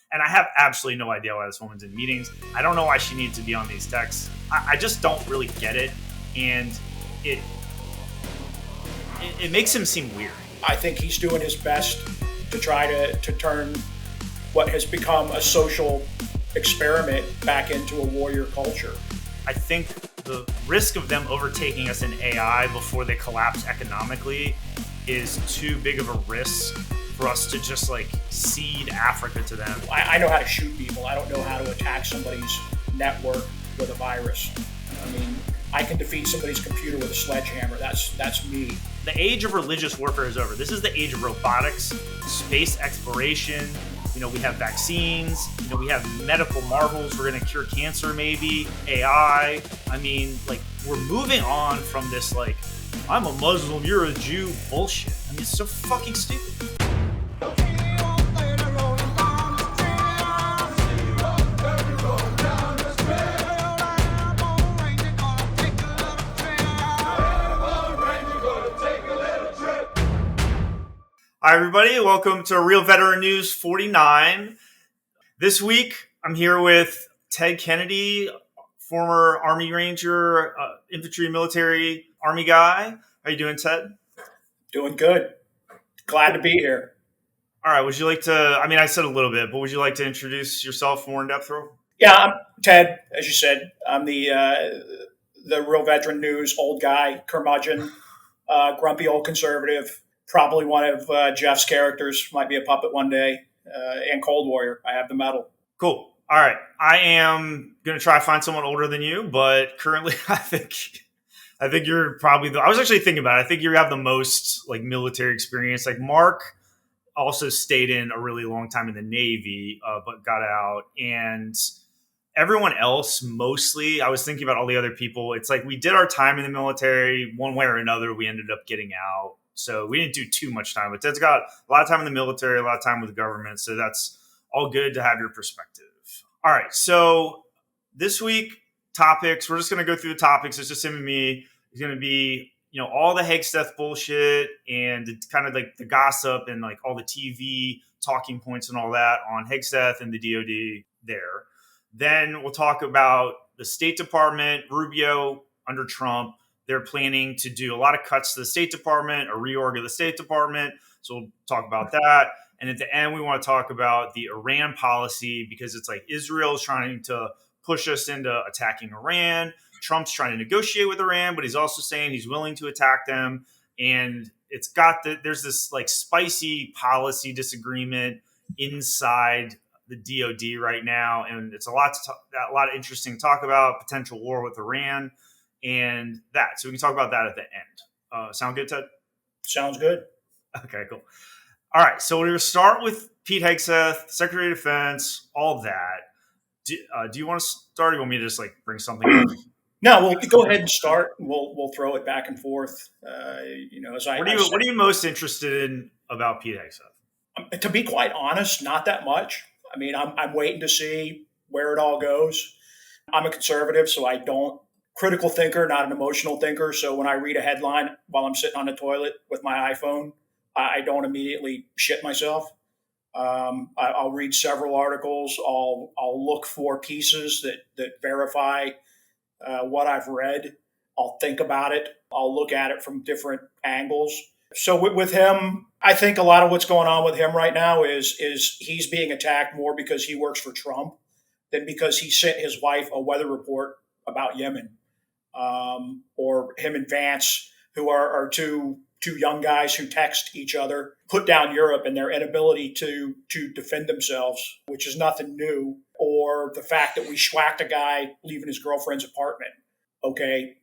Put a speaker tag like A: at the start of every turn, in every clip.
A: And I have absolutely no idea why this woman's in meetings. I don't know why she needs to be on these texts. I just don't really get it. And it makes him seem weird.
B: I think he's doing his best to try to turn what has become a social experiment back into a warrior culture.
A: I think the risk of them overtaking us in AI before they collapse economically is too big of a risk for us to just like cede Africa to them.
B: I know how to shoot people. I don't know how to attack somebody's network with a virus. I mean, I can defeat somebody's computer with a sledgehammer. That's me.
A: The age of religious warfare is over. This is the age of robotics, space exploration. We have vaccines. We have medical marvels. We're going to cure cancer, maybe. AI. I mean, like, we're moving on from this, like, I'm a Muslim, you're a Jew bullshit. I mean, it's so fucking stupid. Hi, everybody. Welcome to Real Veteran News 49. This week, I'm here with Ted Kennedy, former Army Ranger, infantry, military, Army guy. How you doing, Ted?
B: Doing good. Glad to be here.
A: All right. Would you like to, I said a little bit, but would you like to introduce yourself more in depth, Ro?
B: Yeah, I'm Ted, as you said. I'm the Real Veteran News old guy, curmudgeon, grumpy old conservative. Probably one of Jeff's characters, might be a puppet one day, and Cold Warrior. I have the medal.
A: Cool. All right. I am going to try to find someone older than you, but currently I think you're probably I was actually thinking about it. I think you have the most like military experience. Like Mark also stayed in a really long time in the Navy, but got out. And everyone else, mostly, I was thinking about all the other people. It's like we did our time in the military one way or another. We ended up getting out. So we didn't do too much time, but Ted's got a lot of time in the military, a lot of time with the government. So that's all good to have your perspective. All right. So this week, topics, we're just going to go through the topics. It's just him and me. It's going to be, all the Hegseth bullshit and kind of like the gossip and like all the TV talking points and all that on Hegseth and the DOD there. Then we'll talk about the State Department, Rubio under Trump. They're planning to do a lot of cuts to the State Department, a reorg of the State Department. So we'll talk about that. And at the end, we want to talk about the Iran policy because it's like Israel's trying to push us into attacking Iran. Trump's trying to negotiate with Iran, but he's also saying he's willing to attack them. And it's got there's this like spicy policy disagreement inside the DOD right now. And it's a lot of interesting to talk about, potential war with Iran. And that. So we can talk about that at the end. Sound good, Ted?
B: Sounds good.
A: Okay, cool. All right. So we're going to start with Pete Hegseth, Secretary of Defense, all of that. Do you want to start or do you want me to just like bring something up?
B: No, we'll go ahead and start. We'll throw it back and forth. What
A: are you most interested in about Pete Hegseth?
B: To be quite honest, not that much. I mean, I'm waiting to see where it all goes. I'm a conservative, so I don't. Critical thinker, not an emotional thinker. So when I read a headline while I'm sitting on the toilet with my iPhone, I don't immediately shit myself. I'll read several articles. I'll look for pieces that verify what I've read. I'll think about it. I'll look at it from different angles. So with him, I think a lot of what's going on with him right now is he's being attacked more because he works for Trump than because he sent his wife a weather report about Yemen. Or him and Vance, who are two young guys who text each other, put down Europe and their inability to defend themselves, which is nothing new, or the fact that we schwacked a guy leaving his girlfriend's apartment. Okay,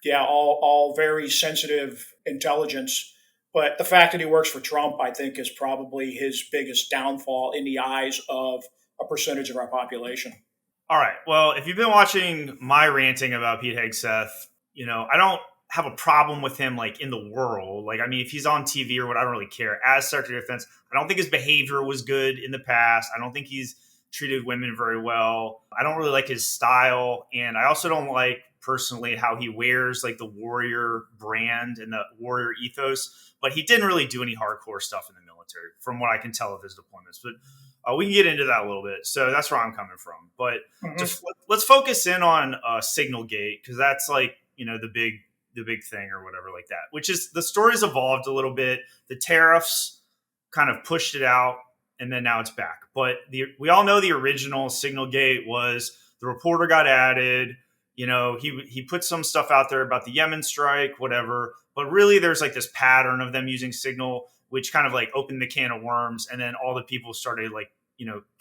B: yeah, all very sensitive intelligence, but the fact that he works for Trump, I think, is probably his biggest downfall in the eyes of a percentage of our population.
A: All right. Well, if you've been watching my ranting about Pete Hegseth, I don't have a problem with him like in the world. Like, I mean, if he's on TV or what, I don't really care. As Secretary of Defense, I don't think his behavior was good in the past. I don't think he's treated women very well. I don't really like his style. And I also don't like personally how he wears like the warrior brand and the warrior ethos. But he didn't really do any hardcore stuff in the military from what I can tell of his deployments. But We can get into that a little bit. So that's where I'm coming from. But
B: Mhm.
A: just let's focus in on Signalgate, because that's like, the big thing or whatever like that. Which is, the story's evolved a little bit. The tariffs kind of pushed it out, and then now it's back. But we all know the original Signalgate was the reporter got added. He put some stuff out there about the Yemen strike, whatever. But really, there's like this pattern of them using Signal, which kind of like opened the can of worms, and then all the people started like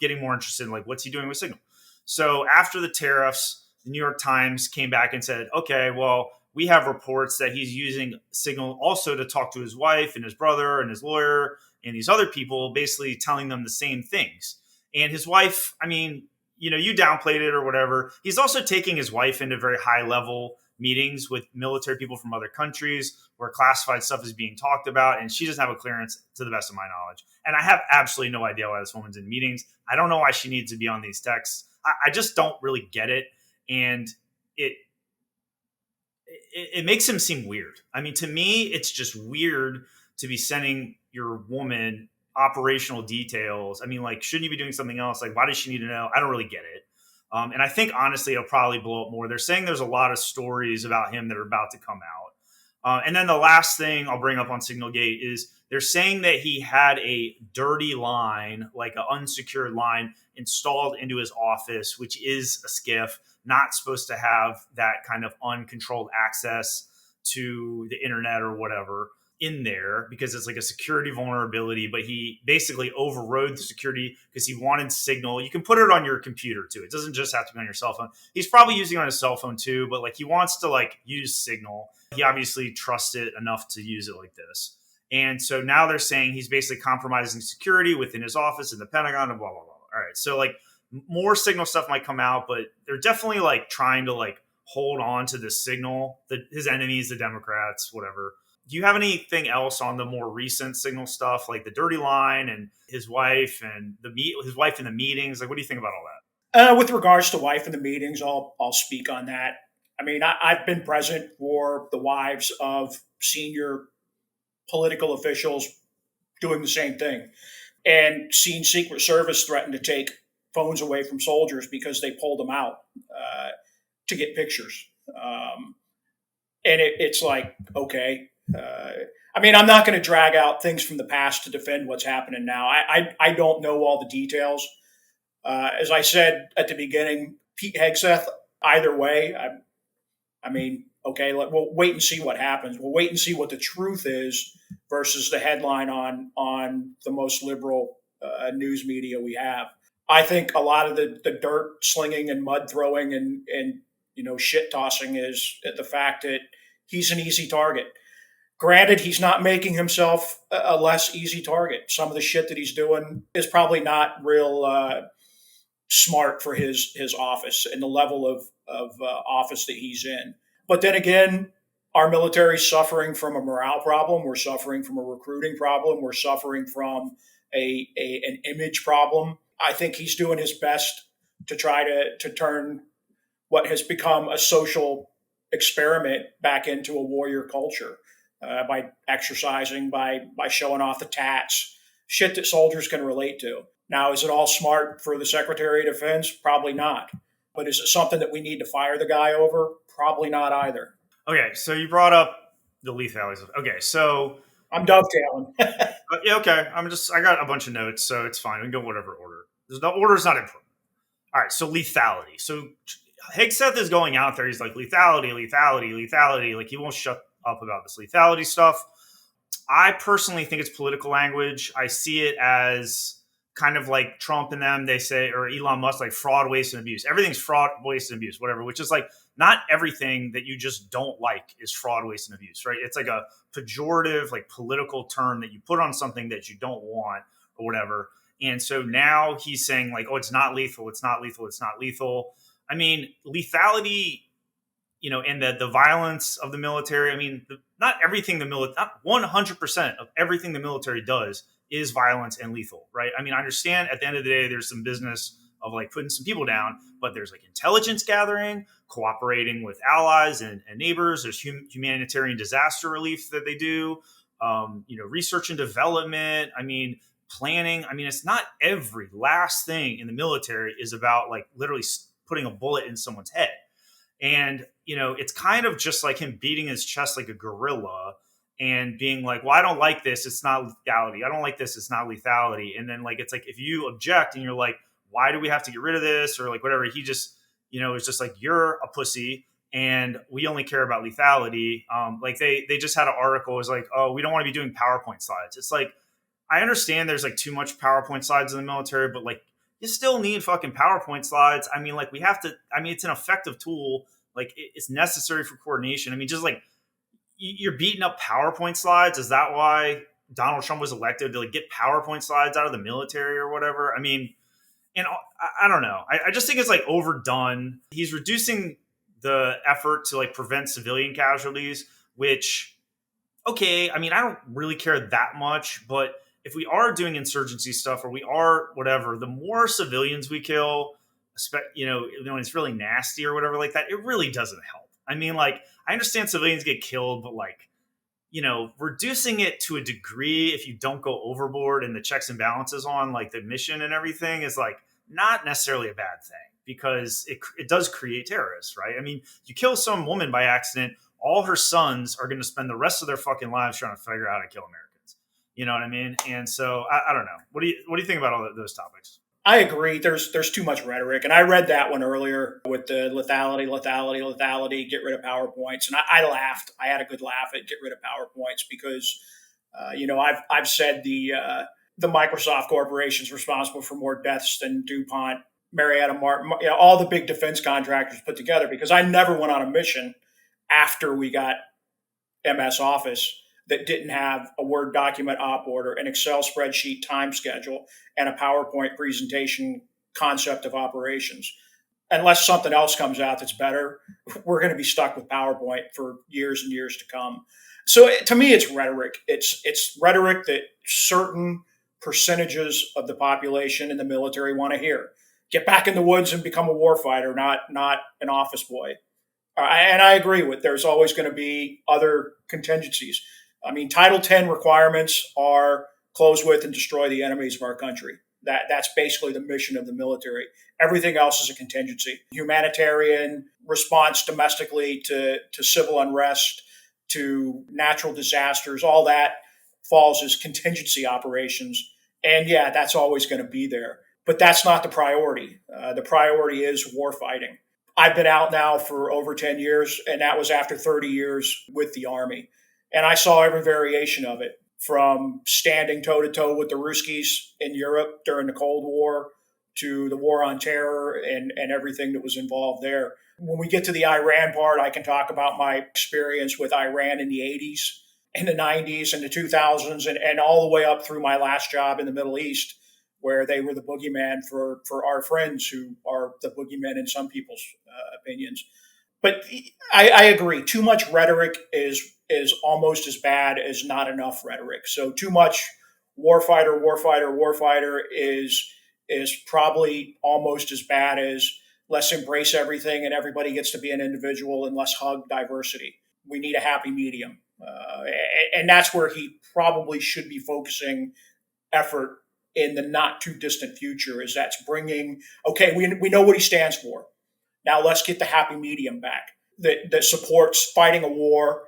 A: getting more interested in like, what's he doing with Signal. So after the tariffs, the New York Times came back and said, okay, well, we have reports that he's using Signal also to talk to his wife and his brother and his lawyer and these other people, basically telling them the same things. And his wife, I mean, you downplayed it or whatever. He's also taking his wife into very high level meetings with military people from other countries where classified stuff is being talked about, and she doesn't have a clearance, to the best of my knowledge. And I have absolutely no idea why this woman's in meetings. I don't know why she needs to be on these texts. I just don't really get it. And it makes him seem weird. I mean, to me, it's just weird to be sending your woman operational details. I mean, like, shouldn't you be doing something else? Like, why does she need to know? I don't really get it. And I think, honestly, it'll probably blow up more. They're saying there's a lot of stories about him that are about to come out. And then the last thing I'll bring up on Signalgate is they're saying that he had a dirty line, like an unsecured line, installed into his office, which is a skiff, not supposed to have that kind of uncontrolled access to the internet or whatever in there, because it's like a security vulnerability. But he basically overrode the security because he wanted Signal. You can put it on your computer too. It doesn't just have to be on your cell phone. He's probably using it on his cell phone too, but like, he wants to like use Signal. He obviously trusts it enough to use it like this. And so now they're saying he's basically compromising security within his office in the Pentagon and blah, blah, blah. All right. So like, more Signal stuff might come out, but they're definitely like trying to like hold on to this Signal, his enemies, the Democrats, whatever. Do you have anything else on the more recent Signal stuff, like the dirty line and his wife and his wife in the meetings? Like, what do you think about all
B: With regards to wife in the meetings, I'll speak on that. I mean, I've been present for the wives of senior political officials doing the same thing, and seen Secret Service threaten to take phones away from soldiers because they pulled them out to get pictures. And it's like, okay. I mean, I'm not going to drag out things from the past to defend what's happening now. I don't know all the details. As I said at the beginning, Pete Hegseth, either way, I mean, okay, we'll wait and see what happens. We'll wait and see what the truth is versus the headline on the most liberal news media we have. I think a lot of the dirt slinging and mud throwing and shit tossing is the fact that he's an easy target. Granted, he's not making himself a less easy target. Some of the shit that he's doing is probably not real smart for his office and the level of office that he's in. But then again, our military is suffering from a morale problem. We're suffering from a recruiting problem. We're suffering from an image problem. I think he's doing his best to try to turn what has become a social experiment back into a warrior culture by exercising, by showing off the tats, shit that soldiers can relate to. Now, is it all smart for the Secretary of Defense? Probably not. But is it something that we need to fire the guy over? Probably not either.
A: that? Okay, so you brought up the lethality stuff. Okay, so
B: I'm dovetailing.
A: yeah, okay. I got a bunch of notes, so it's fine. We can go whatever order. The order's not important. All right, so lethality. So Hegseth is going out there. He's like, lethality, lethality, lethality. Like, he won't shut up about this lethality stuff. I personally think it's political language. I see it as kind of like Trump and them, they say, or Elon Musk, like fraud, waste, and abuse. Everything's fraud, waste, and abuse, whatever, which is like, not everything that you just don't like is fraud, waste, and abuse, right? It's like a pejorative, like political term that you put on something that you don't want or whatever. And so now he's saying like, oh, it's not lethal, it's not lethal, it's not lethal. I mean, lethality, and the violence of the military. I mean, not everything not 100% of everything the military does is violence and lethal, right? I mean, I understand at the end of the day, there's some business of like putting some people down, but there's like intelligence gathering, cooperating with allies and neighbors. There's humanitarian disaster relief that they do, research and development. I mean, planning. I mean, it's not every last thing in the military is about like literally putting a bullet in someone's head. And, it's kind of just like him beating his chest like a gorilla and being like, well, I don't like this. It's not lethality. I don't like this. It's not lethality. And then like, it's like, if you object and you're like, why do we have to get rid of this? Or like whatever, he just, is just like, you're a pussy and we only care about lethality. Like they just had an article. It was like, oh, we don't want to be doing PowerPoint slides. It's like, I understand there's like too much PowerPoint slides in the military, but like you still need fucking PowerPoint slides. I mean, like it's an effective tool. Like it's necessary for coordination. I mean, just like you're beating up PowerPoint slides. Is that why Donald Trump was elected, to like get PowerPoint slides out of the military or whatever? I mean, and I don't know. I just think it's like overdone. He's reducing the effort to like prevent civilian casualties, which, okay, I mean, I don't really care that much, but if we are doing insurgency stuff or we are whatever, the more civilians we kill, when it's really nasty or whatever like that, it really doesn't help. I mean, like, I understand civilians get killed, but like, reducing it to a degree, if you don't go overboard and the checks and balances on like the mission and everything, is like not necessarily a bad thing, because it does create terrorists, right? I mean, you kill some woman by accident, all her sons are going to spend the rest of their fucking lives trying to figure out how to kill Americans. You know what I mean? And so I don't know. What do you think about all those topics?
B: I agree. There's too much rhetoric, and I read that one earlier with the lethality, get rid of PowerPoints, and I laughed. I had a good laugh at get rid of PowerPoints because, I've said the Microsoft corporation's responsible for more deaths than DuPont, Marietta Martin, all the big defense contractors put together. Because I never went on a mission after we got MS Office that didn't have a Word document op order, an Excel spreadsheet time schedule, and a PowerPoint presentation concept of operations. Unless something else comes out that's better, we're going to be stuck with PowerPoint for years and years to come. So to me, it's rhetoric. It's rhetoric that certain percentages of the population in the military want to hear. Get back in the woods and become a warfighter, not an office boy. And I agree with there's always going to be other contingencies. I mean, Title 10 requirements are close with and destroy the enemies of our country. That's basically the mission of the military. Everything else is a contingency. Humanitarian response domestically to civil unrest, to natural disasters, all that falls as contingency operations. And yeah, that's always going to be there. But that's not the priority. The priority is war fighting. I've been out now for over 10 years, and that was after 30 years with the Army. And I saw every variation of it, from standing toe-to-toe with the Ruskies in Europe during the Cold War to the war on terror and everything that was involved there. When we get to the Iran part, I can talk about my experience with Iran in the 80s, in the 90s, and the 2000s, and all the way up through my last job in the Middle East, where they were the boogeyman for our friends who are the boogeymen in some people's opinions. But I agree. Too much rhetoric is almost as bad as not enough rhetoric. So too much warfighter is probably almost as bad as let's embrace everything and everybody gets to be an individual and let's hug diversity. We need a happy medium. And that's where he probably should be focusing effort in the not too distant future, is that's bringing, okay, we know what he stands for. Now let's get the happy medium back that supports fighting a war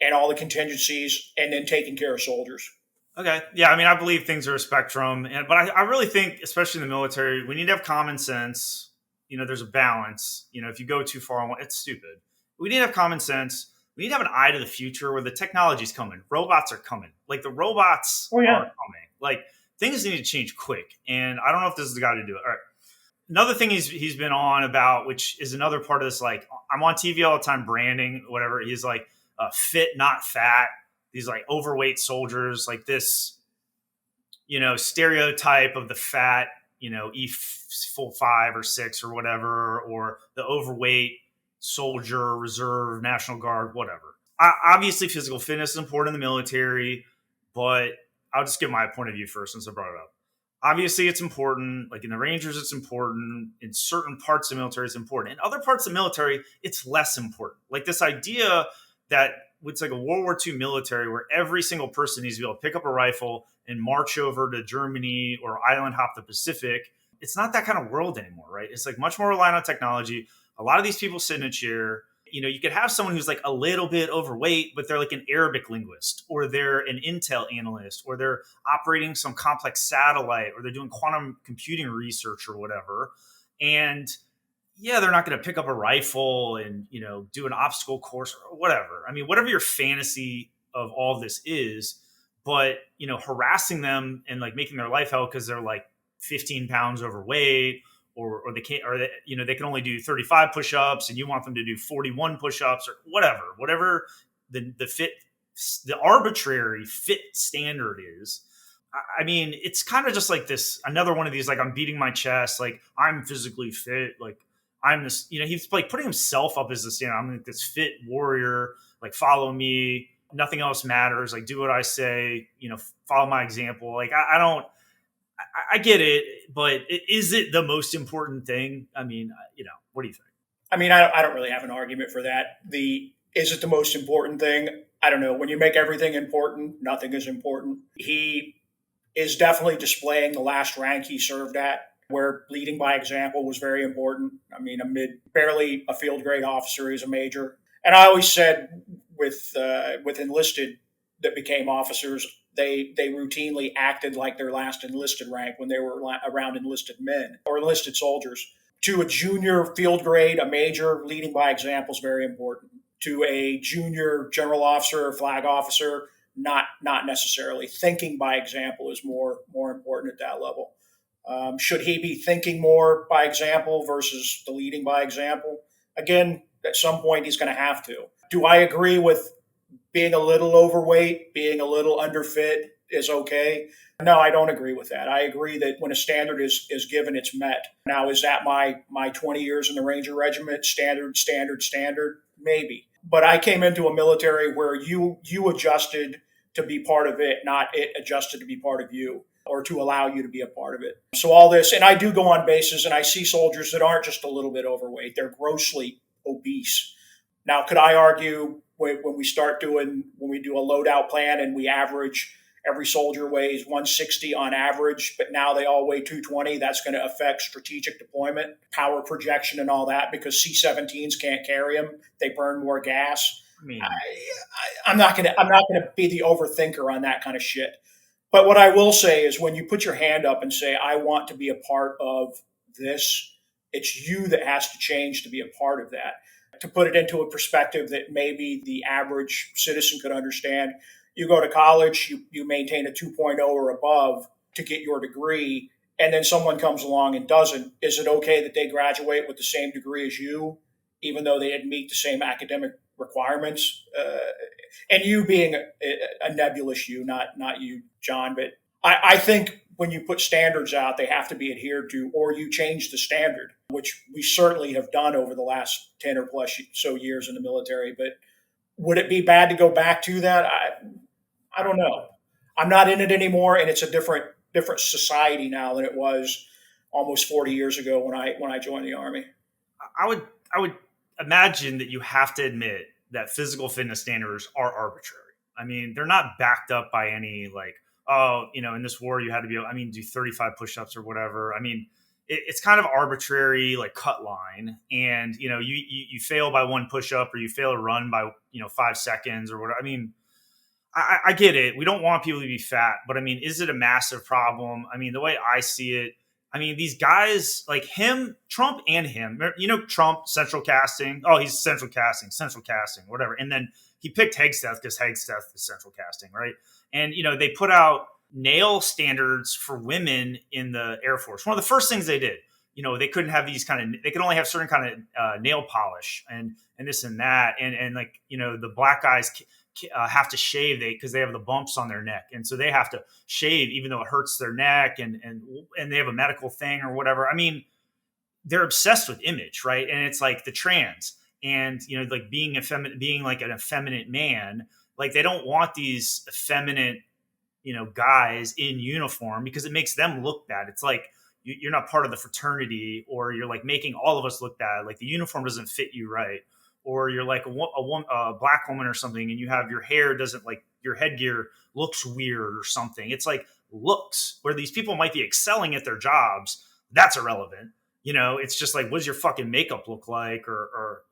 B: and all the contingencies and then taking care of soldiers.
A: Okay. Yeah. I mean, I believe things are a spectrum, but I really think, especially in the military, we need to have common sense. There's a balance. If you go too far, it's stupid. We need to have common sense. We need to have an eye to the future where the technology's coming. Robots are coming. Like the robots are coming. Like things need to change quick. And I don't know if this is the guy to do it. All right. Another thing he's been on about, which is another part of this, like I'm on TV all the time, branding, whatever. He's like fit, not fat. These like overweight soldiers, like this, stereotype of the fat, E5 or 6 or whatever, or the overweight soldier, reserve, National Guard, whatever. Obviously, physical fitness is important in the military, but I'll just give my point of view first since I brought it up. Obviously, it's important. Like in the Rangers, it's important. In certain parts of the military, it's important. In other parts of the military, it's less important. Like this idea that it's like a World War II military where every single person needs to be able to pick up a rifle and march over to Germany or island hop the Pacific. It's not that kind of world anymore, right? It's like much more reliant on technology. A lot of these people sit in a chair. You could have someone who's like a little bit overweight, but they're like an Arabic linguist, or they're an Intel analyst, or they're operating some complex satellite, or they're doing quantum computing research or whatever. And yeah, they're not going to pick up a rifle and, do an obstacle course or whatever. I mean, whatever your fantasy of all this is, but, harassing them and like making their life hell because they're like 15 pounds overweight, or they can't, or they can only do 35 push-ups and you want them to do 41 push-ups or whatever the arbitrary fit standard is. I mean, it's kind of just like this, another one of these, like, I'm beating my chest, like I'm physically fit, like I'm this, he's like putting himself up as the standard. I'm like this fit warrior, like follow me, nothing else matters, like do what I say, follow my example. Like I get it, but is it the most important thing? I mean, what do you think?
B: I mean, I don't really have an argument for that. Is it the most important thing? I don't know. When you make everything important, nothing is important. He is definitely displaying the last rank he served at, where leading by example was very important. I mean, barely a field grade officer, he's a major. And I always said with enlisted that became officers, they routinely acted like their last enlisted rank when they were around enlisted men or enlisted soldiers. To a junior field grade, a major, leading by example is very important. To a junior general officer or flag officer, not necessarily. Thinking by example is more important at that level. Should he be thinking more by example versus the leading by example? Again, at some point he's going to have to. Do I agree with being a little overweight, being a little underfit is okay? No, I don't agree with that. I agree that when a standard is given, it's met. Now, is that my 20 years in the Ranger Regiment, standard? Maybe. But I came into a military where you adjusted to be part of it, not it adjusted to be part of you, or to allow you to be a part of it. So all this, and I do go on bases and I see soldiers that aren't just a little bit overweight, they're grossly obese. Now, could I argue when we do a loadout plan and we average, every soldier weighs 160 on average, but now they all weigh 220, that's going to affect strategic deployment, power projection and all that, because C-17s can't carry them. They burn more gas. I mean, I'm not going to be the overthinker on that kind of shit. But what I will say is when you put your hand up and say, I want to be a part of this, it's you that has to change to be a part of that. To put it into a perspective that maybe the average citizen could understand, you go to college, you maintain a 2.0 or above to get your degree, and then someone comes along and doesn't. Is it okay that they graduate with the same degree as you, even though they didn't meet the same academic requirements? And you being a nebulous you, not you, John, but I think when you put standards out, they have to be adhered to, or you change the standard, which we certainly have done over the last 10 or plus so years in the military. But would it be bad to go back to that? I don't know. I'm not in it anymore, and it's a different society now than it was almost 40 years ago when I joined the Army.
A: I would imagine that you have to admit that physical fitness standards are arbitrary. I mean, they're not backed up by any like, in this war you had to be, do 35 push-ups or whatever. I mean, it's kind of arbitrary, like cut line. And, you fail by one push-up or you fail a run by, 5 seconds or whatever. I mean, I get it. We don't want people to be fat, but I mean, is it a massive problem? I mean, the way I see it, these guys like him, Trump and him, Trump central casting. Oh, he's central casting, whatever. And then he picked Hegseth because Hegseth is central casting, right? And, they put out nail standards for women in the Air Force. One of the first things they did, they couldn't have they could only have certain kind of nail polish and this and that. And like, the black guys have to shave because they have the bumps on their neck. And so they have to shave even though it hurts their neck and they have a medical thing or whatever. I mean, they're obsessed with image, right? And it's like the trans and, like being like an effeminate man, like they don't want these effeminate, guys in uniform because it makes them look bad. It's like you're not part of the fraternity or you're like making all of us look bad. Like the uniform doesn't fit you right. or you're like a black woman or something, and you have your hair doesn't like your headgear looks weird or something. It's like looks where these people might be excelling at their jobs. That's irrelevant. It's just like, what does your fucking makeup look like? Or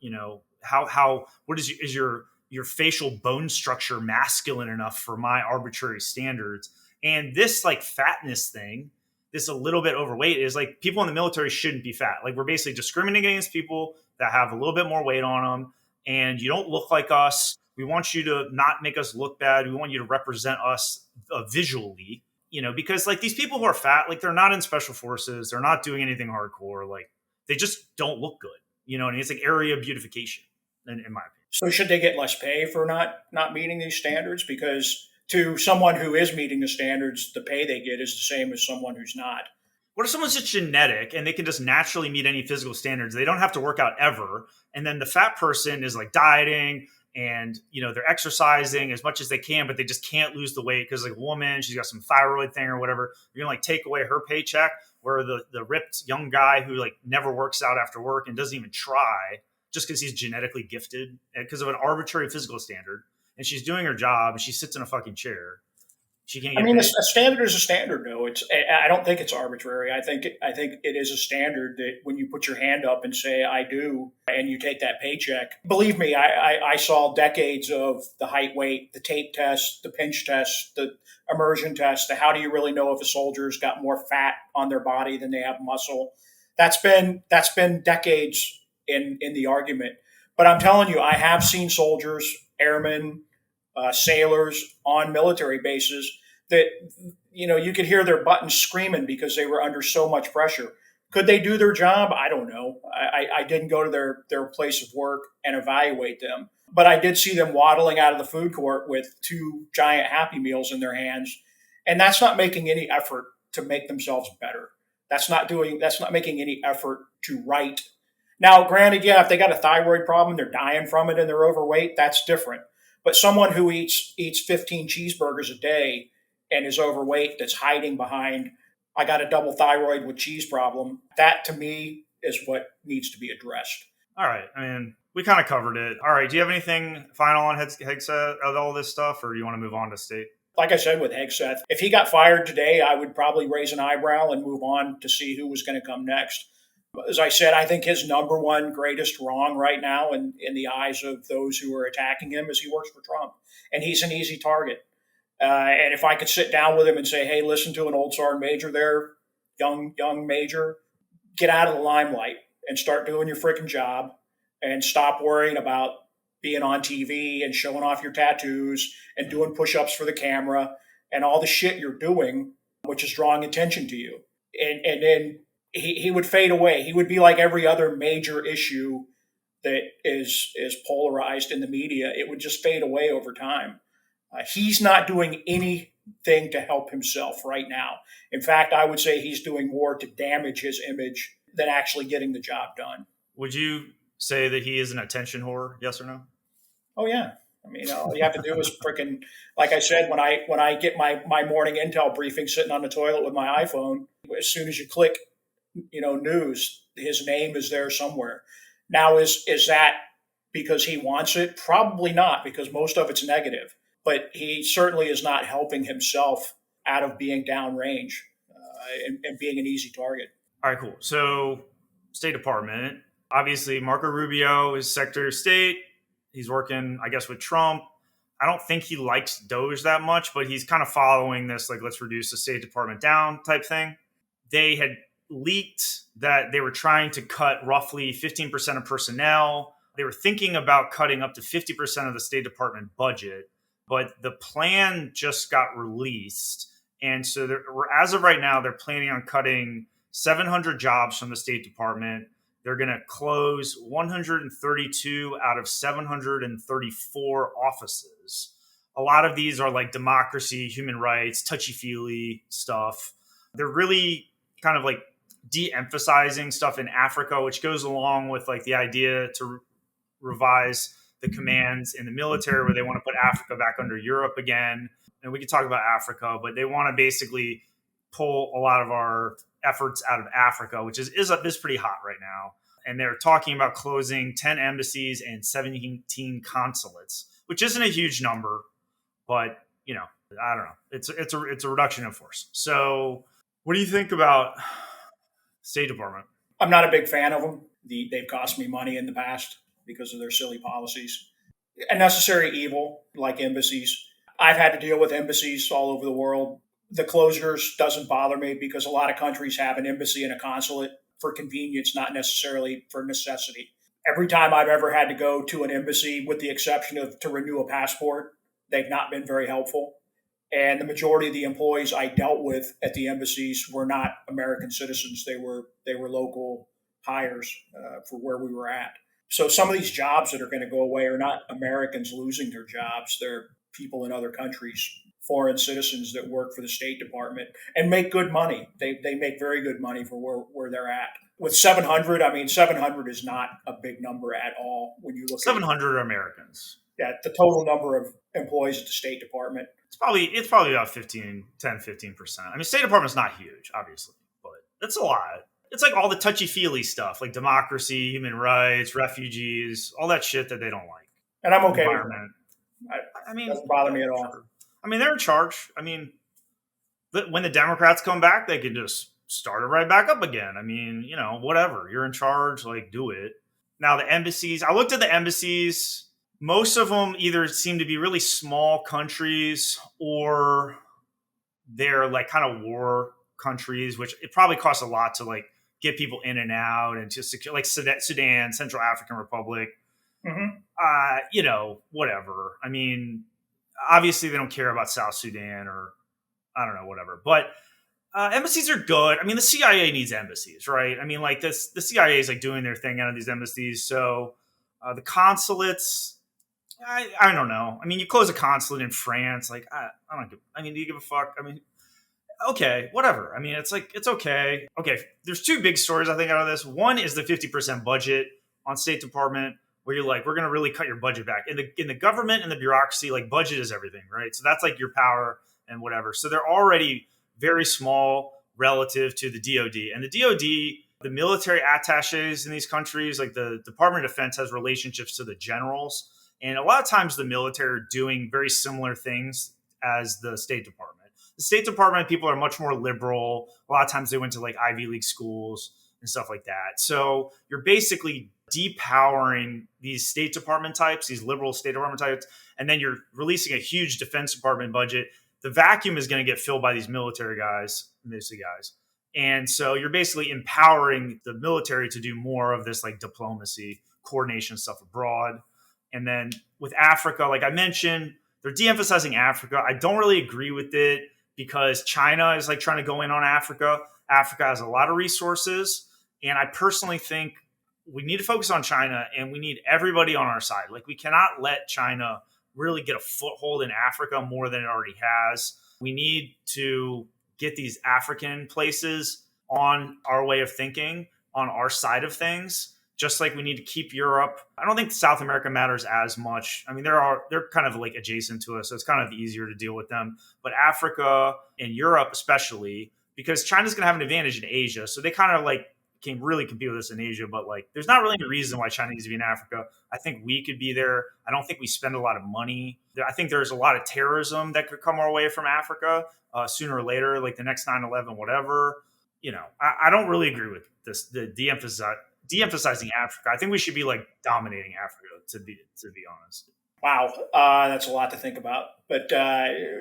A: what is your facial bone structure masculine enough for my arbitrary standards? And this like fatness thing, this a little bit overweight is like people in the military shouldn't be fat. Like we're basically discriminating against people that have a little bit more weight on them, and you don't look like us. We want you to not make us look bad. We want you to represent us visually, because like these people who are fat, like they're not in special forces. They're not doing anything hardcore. Like they just don't look good. And it's like area beautification in my opinion.
B: So should they get less pay for not meeting these standards? Because to someone who is meeting the standards, the pay they get is the same as someone who's not.
A: What if someone's just genetic and they can just naturally meet any physical standards? They don't have to work out ever. And then the fat person is like dieting and, they're exercising as much as they can, but they just can't lose the weight because like a woman, she's got some thyroid thing or whatever. You're gonna like take away her paycheck, where the ripped young guy who like never works out after work and doesn't even try just because he's genetically gifted because of an arbitrary physical standard. And she's doing her job and she sits in a fucking chair. She can't get paid.
B: A standard is a standard, though. I don't think it's arbitrary. I think it is a standard that when you put your hand up and say "I do" and you take that paycheck. Believe me, I saw decades of the height, weight, the tape test, the pinch test, the immersion test. The how do you really know if a soldier's got more fat on their body than they have muscle? That's been decades in the argument. But I'm telling you, I have seen soldiers, airmen, sailors on military bases that, you could hear their buttons screaming because they were under so much pressure. Could they do their job? I don't know. I didn't go to their place of work and evaluate them, but I did see them waddling out of the food court with 2 giant Happy Meals in their hands. And that's not making any effort to make themselves better. That's not making any effort to write. Now, granted, yeah, if they got a thyroid problem, they're dying from it and they're overweight, that's different. But someone who eats 15 cheeseburgers a day and is overweight, that's hiding behind, I got a double thyroid with cheese problem, that to me is what needs to be addressed.
A: All right. I mean, we kind of covered it. All right. Do you have anything final on Hegseth of all this stuff, or do you want to move on to state?
B: Like I said with Hegseth, if he got fired today, I would probably raise an eyebrow and move on to see who was going to come next. As I said, I think his number one greatest wrong right now in the eyes of those who are attacking him is he works for Trump, and he's an easy target. And if I could sit down with him and say, hey, listen to an old sergeant major there, young major, get out of the limelight and start doing your freaking job and stop worrying about being on TV and showing off your tattoos and doing push-ups for the camera and all the shit you're doing, which is drawing attention to you. And then he would fade away. He would be like every other major issue that is polarized in the media. It would just fade away over time. He's not doing anything to help himself right now. In fact, I would say he's doing more to damage his image than actually getting the job done.
A: Would you say that he is an attention whore? Yes or no?
B: Oh, yeah. I mean, all you have to do is freaking, like I said, when I get my morning intel briefing sitting on the toilet with my iPhone, as soon as you click, news, his name is there somewhere. Now, is that because he wants it? Probably not, because most of it's negative. But he certainly is not helping himself out of being downrange and being an easy target.
A: All right, cool. So, State Department, obviously, Marco Rubio is Secretary of State. He's working, I guess, with Trump. I don't think he likes Doge that much, but he's kind of following this, like, let's reduce the State Department down type thing. They had leaked that they were trying to cut roughly 15% of personnel. They were thinking about cutting up to 50% of the State Department budget, but the plan just got released. And so as of right now, they're planning on cutting 700 jobs from the State Department. They're going to close 132 out of 734 offices. A lot of these are like democracy, human rights, touchy-feely stuff. They're really kind of like de-emphasizing stuff in Africa, which goes along with like the idea to revise the commands in the military where they want to put Africa back under Europe again. And we can talk about Africa, but they want to basically pull a lot of our efforts out of Africa, which is pretty hot right now. And they're talking about closing 10 embassies and 17 consulates, which isn't a huge number, but I don't know. It's a reduction in force. So, what do you think about State Department?
B: I'm not a big fan of them. They've cost me money in the past because of their silly policies. A necessary evil, like embassies. I've had to deal with embassies all over the world. The closures doesn't bother me because a lot of countries have an embassy and a consulate for convenience, not necessarily for necessity. Every time I've ever had to go to an embassy, with the exception of to renew a passport, they've not been very helpful. And the majority of the employees I dealt with at the embassies were not American citizens. They were local hires for where we were at. So some of these jobs that are going to go away are not Americans losing their jobs. They're people in other countries, foreign citizens that work for the State Department and make good money. They make very good money for where they're at. With 700, 700 is not a big number at all when you look
A: 700 Americans.
B: Yeah, the total number of employees at the State Department.
A: It's probably about 15%. State Department's not huge, obviously, but it's a lot. It's like all the touchy-feely stuff, like democracy, human rights, refugees, all that shit that they don't like.
B: And I'm okay with that. It doesn't bother me at all.
A: They're in charge. When the Democrats come back, they can just start it right back up again. Whatever. You're in charge, like, do it. Now, the embassies, I looked at the embassies. Most of them either seem to be really small countries or they're like kind of war countries, which it probably costs a lot to like get people in and out and to secure, like Sudan, Central African Republic, whatever. Obviously they don't care about South Sudan or I don't know, whatever. But embassies are good. The CIA needs embassies, right? The CIA is like doing their thing out of these embassies. So the consulates, I don't know. You close a consulate in France, like I don't give. Do you give a fuck? Okay, whatever. It's okay. Okay, there's two big stories I think out of this. One is the 50% budget on State Department, where you're like, we're going to really cut your budget back. In the government and the bureaucracy, like budget is everything, right? So that's like your power and whatever. So they're already very small relative to the DoD. And the DoD, the military attaches in these countries, like the Department of Defense has relationships to the generals. And a lot of times the military are doing very similar things as the State Department. The State Department people are much more liberal. A lot of times they went to like Ivy League schools and stuff like that. So you're basically depowering these State Department types, these liberal State Department types, and then you're releasing a huge Defense Department budget. The vacuum is going to get filled by these military guys, mostly guys. And so you're basically empowering the military to do more of this like diplomacy, coordination stuff abroad. And then with Africa, like I mentioned, they're de-emphasizing Africa. I don't really agree with it because China is like trying to go in on Africa. Africa has a lot of resources. And I personally think we need to focus on China and we need everybody on our side. Like we cannot let China really get a foothold in Africa more than it already has. We need to get these African places on our way of thinking, on our side of things. Just like we need to keep Europe. I don't think South America matters as much. They're kind of like adjacent to us, so it's kind of easier to deal with them. But Africa and Europe especially, because China's going to have an advantage in Asia. So they kind of like can really compete with us in Asia. But like, there's not really any reason why China needs to be in Africa. I think we could be there. I don't think we spend a lot of money. I think there's a lot of terrorism that could come our way from Africa sooner or later, like the next 9/11, whatever. I don't really agree with this, the de-emphasizing Africa. I think we should be like dominating Africa, to be honest.
B: Wow, that's a lot to think about. But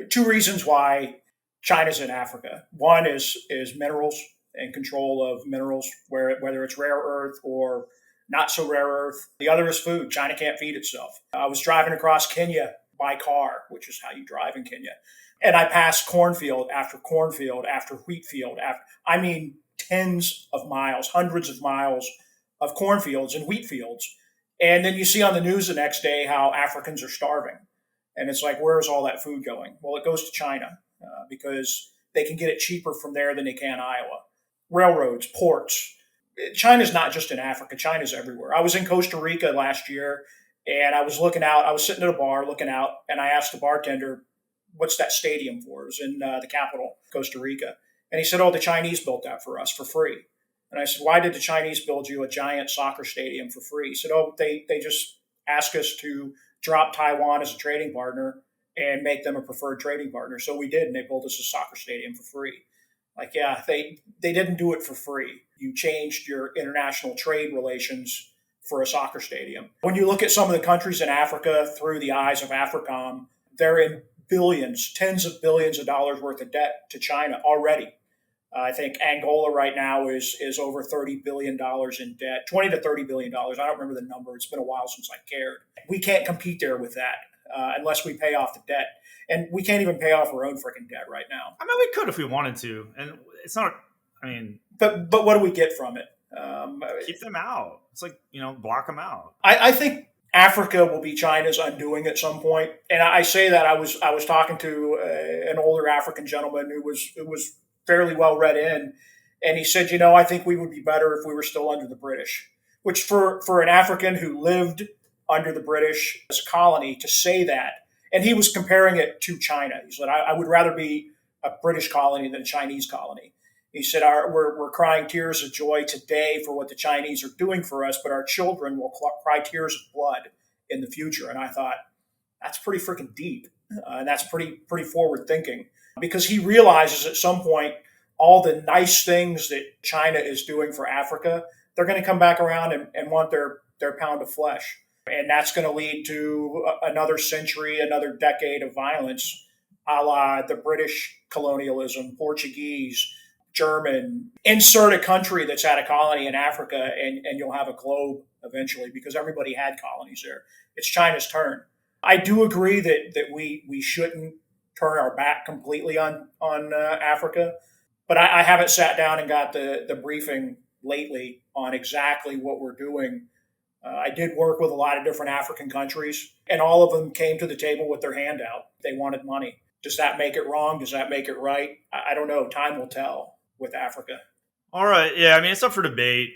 B: two reasons why China's in Africa. One is minerals and control of minerals, whether it's rare earth or not so rare earth. The other is food. China can't feed itself. I was driving across Kenya by car, which is how you drive in Kenya, and I passed cornfield after wheat field. Tens of miles, hundreds of miles of cornfields and wheat fields. And then you see on the news the next day how Africans are starving. And it's like, where is all that food going? Well, it goes to China because they can get it cheaper from there than they can Iowa. Railroads, ports. China's not just in Africa. China's everywhere. I was in Costa Rica last year and I was looking out. I was sitting at a bar looking out and I asked the bartender, what's that stadium for? It was in the capital, Costa Rica. And he said, the Chinese built that for us for free. And I said, why did the Chinese build you a giant soccer stadium for free? He said, oh, they just asked us to drop Taiwan as a trading partner and make them a preferred trading partner. So we did, and they built us a soccer stadium for free. Like, yeah, they didn't do it for free. You changed your international trade relations for a soccer stadium. When you look at some of the countries in Africa through the eyes of AFRICOM, they're in billions, tens of billions of dollars worth of debt to China already. I think Angola right now is over $30 billion in debt, $20 to $30 billion. I don't remember the number. It's been a while since I cared. We can't compete there with that unless we pay off the debt. And we can't even pay off our own freaking debt right now.
A: I mean, we could if we wanted to. And it's not, I mean.
B: But what do we get from it?
A: Keep them out. It's like, block them out.
B: I think Africa will be China's undoing at some point. And I say that I was talking to an older African gentleman who was fairly well read in. And he said, I think we would be better if we were still under the British, which for an African who lived under the British as a colony to say that, and he was comparing it to China. He said, I would rather be a British colony than a Chinese colony. He said, we're crying tears of joy today for what the Chinese are doing for us, but our children will cry tears of blood in the future. And I thought, that's pretty freaking deep. And that's pretty forward thinking, because he realizes at some point all the nice things that China is doing for Africa, they're going to come back around and want their pound of flesh. And that's going to lead to another century, another decade of violence, a la the British colonialism, Portuguese, German. Insert a country that's had a colony in Africa, and you'll have a globe eventually, because everybody had colonies there. It's China's turn. I do agree that we shouldn't turn our back completely on Africa, but I haven't sat down and got the briefing lately on exactly what we're doing. I did work with a lot of different African countries, and all of them came to the table with their hand out. They wanted money. Does that make it wrong? Does that make it right? I don't know. Time will tell with Africa.
A: All right. Yeah, I mean, it's up for debate.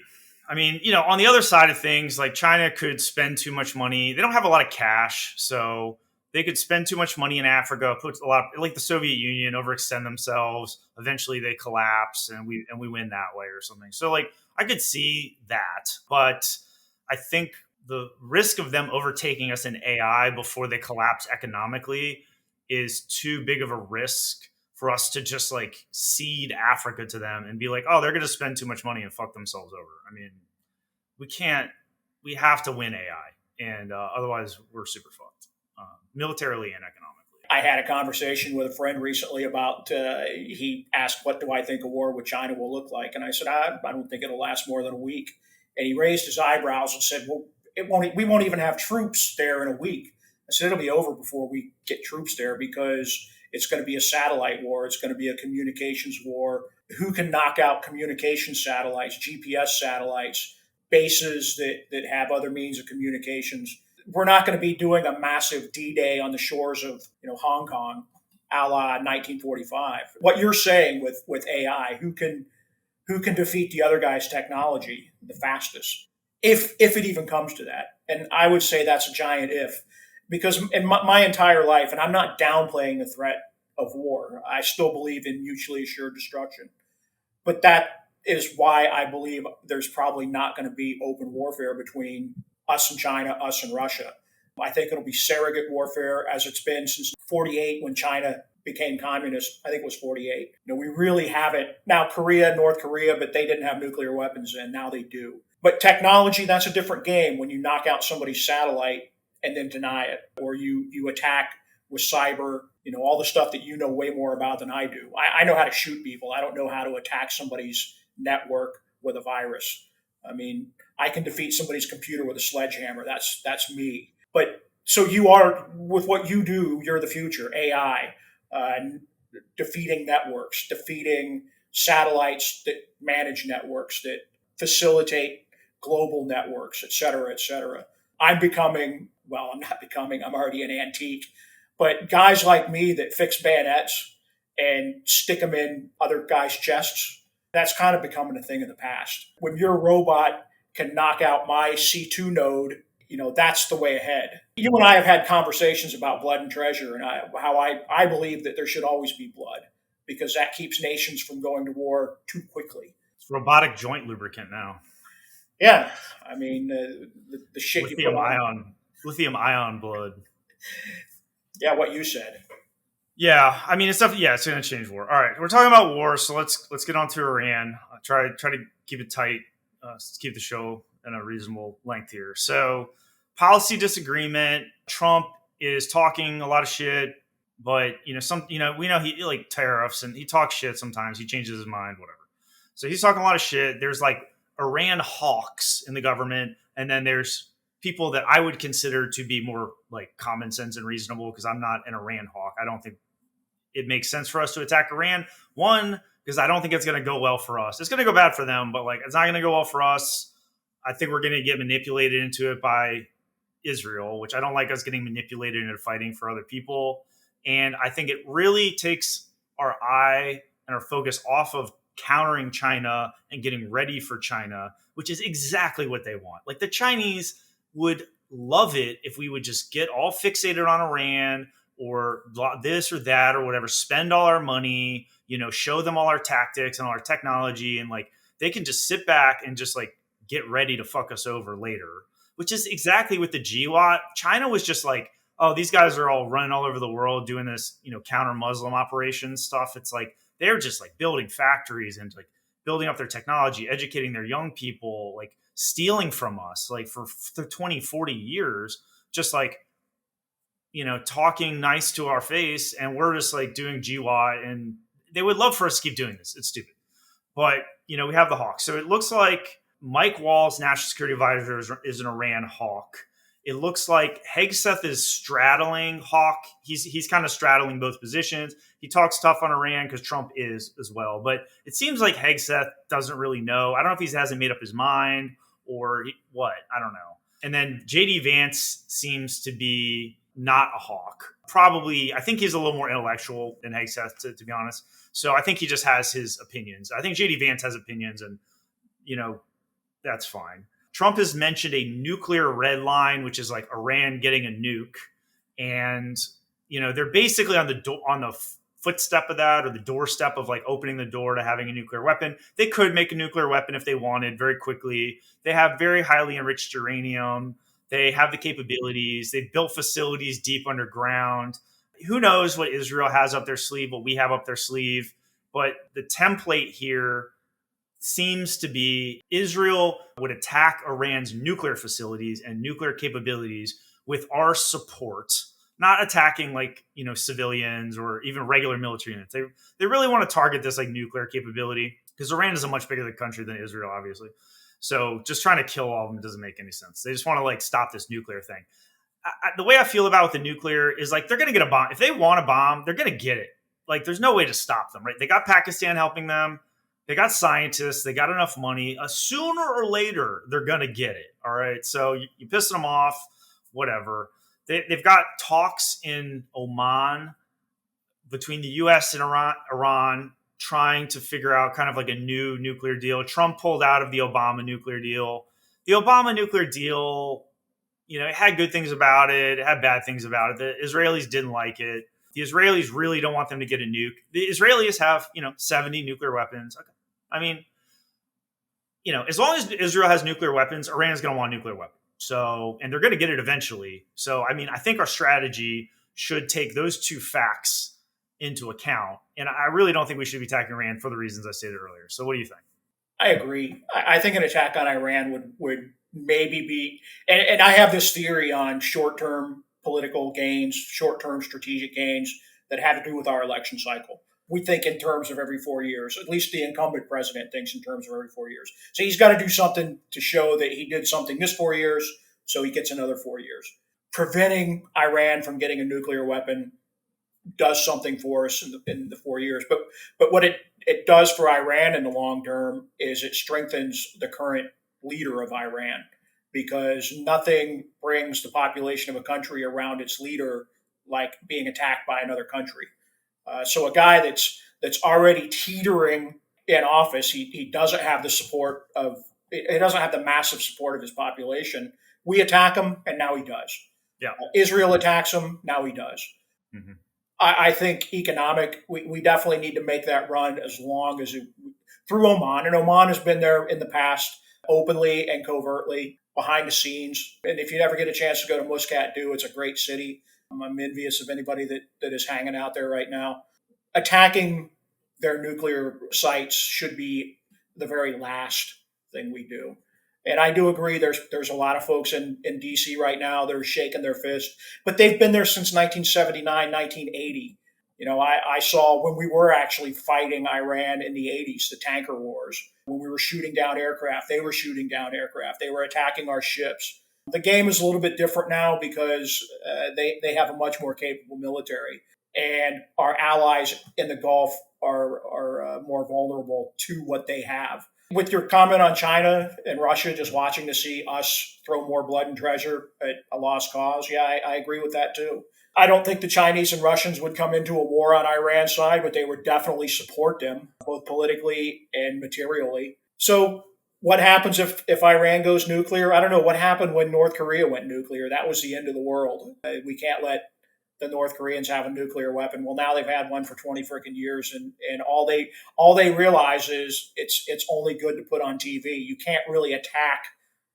A: I mean, on the other side of things, like China could spend too much money. They don't have a lot of cash, so they could spend too much money in Africa, put a lot, like the Soviet Union, overextend themselves. Eventually, they collapse, and we win that way or something. So, like, I could see that, but I think the risk of them overtaking us in AI before they collapse economically is too big of a risk for us to just like cede Africa to them and be like, oh, they're going to spend too much money and fuck themselves over. I mean, we have to win AI, and otherwise we're super fucked, militarily and economically.
B: I had a conversation with a friend recently about, he asked, what do I think a war with China will look like? And I said, I don't think it'll last more than a week. And he raised his eyebrows and said, well, we won't even have troops there in a week. I said, it'll be over before we get troops there, because it's going to be a satellite war. It's going to be a communications war. Who can knock out communication satellites, GPS satellites, bases that have other means of communications? We're not going to be doing a massive D-Day on the shores of Hong Kong, a la 1945. What you're saying with AI, who can defeat the other guy's technology the fastest, if it even comes to that? And I would say that's a giant if, because in my entire life, and I'm not downplaying the threat of war, I still believe in mutually assured destruction. But that is why I believe there's probably not going to be open warfare between us and China, us and Russia. I think it'll be surrogate warfare, as it's been since 48 when China became communist. I think it was 48. We really haven't. Now, North Korea, but they didn't have nuclear weapons then. Now they do. But technology, that's a different game when you knock out somebody's satellite and then deny it, or you attack with cyber, all the stuff that you know way more about than I do. I know how to shoot people. I don't know how to attack somebody's network with a virus. I mean, I can defeat somebody's computer with a sledgehammer. That's me. But so you are, with what you do, you're the future, AI, defeating networks, defeating satellites that manage networks, that facilitate global networks, et cetera, et cetera. I'm already an antique, but guys like me that fix bayonets and stick them in other guys' chests, that's kind of becoming a thing of the past. When your robot can knock out my C2 node, that's the way ahead. You and I have had conversations about blood and treasure, and how I believe that there should always be blood, because that keeps nations from going to war too quickly.
A: It's robotic joint lubricant now.
B: Yeah, I mean the shit you put
A: Lithium
B: on.
A: ion, lithium ion blood.
B: Yeah, what you said.
A: Yeah, I mean it's stuff. Yeah, it's going to change war. All right, we're talking about war, so let's get on to Iran. Try to keep it tight. Let's keep the show in a reasonable length here. So, policy disagreement. Trump is talking a lot of shit, but we know he like tariffs and he talks shit sometimes. He changes his mind, whatever. So he's talking a lot of shit. There's like Iran hawks in the government, and then there's people that I would consider to be more like common sense and reasonable because I'm not an Iran hawk. I don't think it makes sense for us to attack Iran. One, because I don't think it's going to go well for us. It's going to go bad for them, but like it's not going to go well for us. I think we're going to get manipulated into it by Israel, which I don't like us getting manipulated into fighting for other people. And I think it really takes our eye and our focus off of countering China and getting ready for China, which is exactly what they want. Like the Chinese would love it if we would just get all fixated on Iran or this or that or whatever, spend all our money, show them all our tactics and all our technology. And like, they can just sit back and just like get ready to fuck us over later, which is exactly what the GWAT. China was just like, oh, these guys are all running all over the world doing this, counter Muslim operation stuff. It's like, they're just like building factories and like building up their technology, educating their young people, like stealing from us, like for 20, 40 years, just like, talking nice to our face, and we're just like doing GWAT, and they would love for us to keep doing this. It's stupid. But, we have the Hawks. So it looks like Mike Walls, National Security Advisor, is an Iran hawk. It looks like Hegseth is straddling hawk. He's kind of straddling both positions. He talks tough on Iran because Trump is as well. But it seems like Hegseth doesn't really know. I don't know if he hasn't made up his mind or what. I don't know. And then JD Vance seems to be not a hawk. Probably, I think he's a little more intellectual than Hegseth, to be honest. So I think he just has his opinions. I think JD Vance has opinions, and, that's fine. Trump has mentioned a nuclear red line, which is like Iran getting a nuke. And, they're basically on the footstep of that, or the doorstep of like opening the door to having a nuclear weapon. They could make a nuclear weapon if they wanted very quickly. They have very highly enriched uranium. They have the capabilities. They've built facilities deep underground. Who knows what Israel has up their sleeve, what we have up their sleeve. But the template here seems to be Israel would attack Iran's nuclear facilities and nuclear capabilities with our support, not attacking like, civilians or even regular military units. They really want to target this like nuclear capability because Iran is a much bigger country than Israel, obviously. So just trying to kill all of them doesn't make any sense. They just want to like stop this nuclear thing. The way I feel about the nuclear is like they're going to get a bomb. If they want a bomb, they're going to get it. Like there's no way to stop them, right? They got Pakistan helping them. They got scientists. They got enough money. Sooner or later, they're going to get it. All right. So you piss them off, whatever. They've got talks in Oman between the U.S. and Iran trying to figure out kind of like a new nuclear deal. Trump pulled out of the Obama nuclear deal. The Obama nuclear deal, it had good things about it. It had bad things about it. The Israelis didn't like it. The Israelis really don't want them to get a nuke. The Israelis have, 70 nuclear weapons. Okay. I mean, as long as Israel has nuclear weapons, Iran's going to want nuclear weapons. So, and they're going to get it eventually. So, I mean, I think our strategy should take those two facts into account. And I really don't think we should be attacking Iran for the reasons I stated earlier. So what do you think?
B: I agree. I think an attack on Iran would maybe be, and I have this theory on short-term political gains, short-term strategic gains that had to do with our election cycle. We think in terms of every 4 years. At least the incumbent president thinks in terms of every 4 years. So he's got to do something to show that he did something this 4 years, so he gets another 4 years. Preventing Iran from getting a nuclear weapon does something for us in the 4 years. But what it does for Iran in the long term is it strengthens the current leader of Iran, because nothing brings the population of a country around its leader like being attacked by another country. So a guy that's already teetering in office, he doesn't have the support of, he doesn't have the massive support of his population. We attack him, and now he does.
A: Yeah.
B: Israel attacks him, now he does. Mm-hmm. I think we definitely need to make that run as long as through Oman. And Oman has been there in the past openly and covertly behind the scenes. And if you ever get a chance to go to Muscat, do. It's a great city. I'm envious of anybody that is hanging out there right now. Attacking their nuclear sites should be the very last thing we do. And I do agree there's a lot of folks in D.C. right now that are shaking their fist, but they've been there since 1979, 1980. I saw when we were actually fighting Iran in the 80s, the tanker wars, when we were shooting down aircraft, they were shooting down aircraft, they were attacking our ships. The game is a little bit different now because they have a much more capable military, and our allies in the Gulf are more vulnerable to what they have. With your comment on China and Russia, just watching to see us throw more blood and treasure at a lost cause, yeah, I agree with that too. I don't think the Chinese and Russians would come into a war on Iran's side, but they would definitely support them, both politically and materially. So what happens if Iran goes nuclear? I don't know. What happened when North Korea went nuclear? That was the end of the world. We can't let the North Koreans have a nuclear weapon. Well, now they've had one for 20 freaking years, and all they realize is it's only good to put on TV. You can't really attack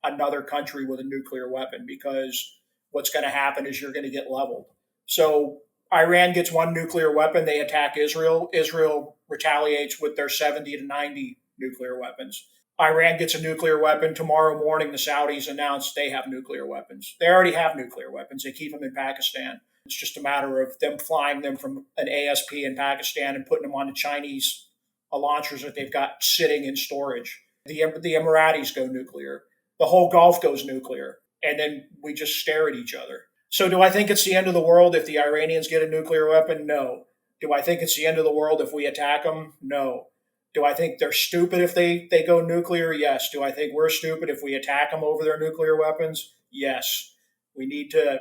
B: another country with a nuclear weapon because what's going to happen is you're going to get leveled. So Iran gets one nuclear weapon, they attack Israel. Israel retaliates with their 70 to 90 nuclear weapons. Iran gets a nuclear weapon. Tomorrow morning, the Saudis announce they have nuclear weapons. They already have nuclear weapons. They keep them in Pakistan. It's just a matter of them flying them from an ASP in Pakistan and putting them on the Chinese launchers that they've got sitting in storage. The Emiratis go nuclear. The whole Gulf goes nuclear. And then we just stare at each other. So do I think it's the end of the world if the Iranians get a nuclear weapon? No. Do I think it's the end of the world if we attack them? No. Do I think they're stupid if they go nuclear? Yes. Do I think we're stupid if we attack them over their nuclear weapons? Yes. We need to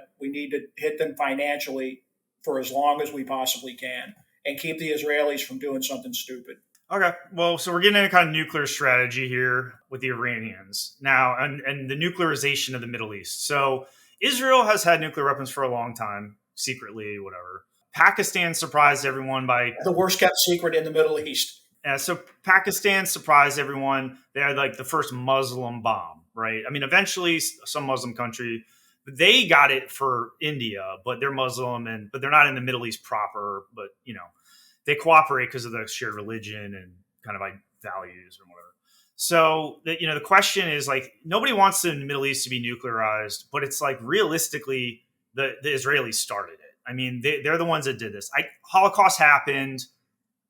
B: hit them financially for as long as we possibly can and keep the Israelis from doing something stupid.
A: Okay. Well, so we're getting into kind of nuclear strategy here with the Iranians now and the nuclearization of the Middle East. So Israel has had nuclear weapons for a long time, secretly, whatever. Pakistan surprised everyone by...
B: The worst kept secret in the Middle East.
A: So Pakistan surprised everyone. They had like the first Muslim bomb, right? I mean, eventually some Muslim country, they got it for India, but they're Muslim but they're not in the Middle East proper, but they cooperate because of the shared religion and kind of like values or whatever. So the question is like, nobody wants the Middle East to be nuclearized, but it's like realistically, the Israelis started it. I mean, they're the ones that did this. Holocaust happened.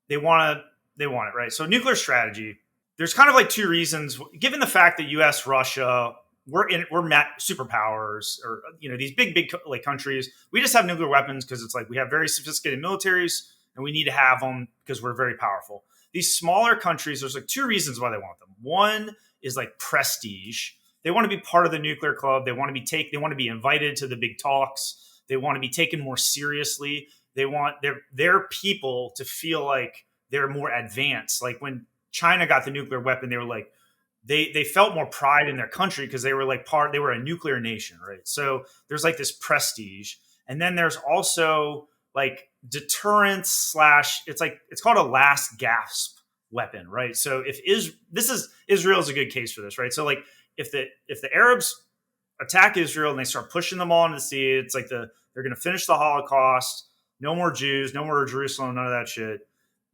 A: They want it, right? So nuclear strategy, there's kind of like two reasons, given the fact that US, Russia, we're superpowers, or these big like countries. We just have nuclear weapons because it's like we have very sophisticated militaries and we need to have them because we're very powerful. These smaller countries, there's like two reasons why they want them. One is like prestige. They want to be part of the nuclear club. They want to be invited to the big talks. They want to be taken more seriously. They want their people to feel like they're more advanced. Like when China got the nuclear weapon, they were like, they felt more pride in their country because they were like they were a nuclear nation, right? So there's like this prestige. And then there's also like deterrence / it's called a last gasp weapon, right? So Israel is a good case for this, right? So like if the Arabs attack Israel and they start pushing them all into the sea, it's like they're going to finish the Holocaust, no more Jews, no more Jerusalem, none of that shit.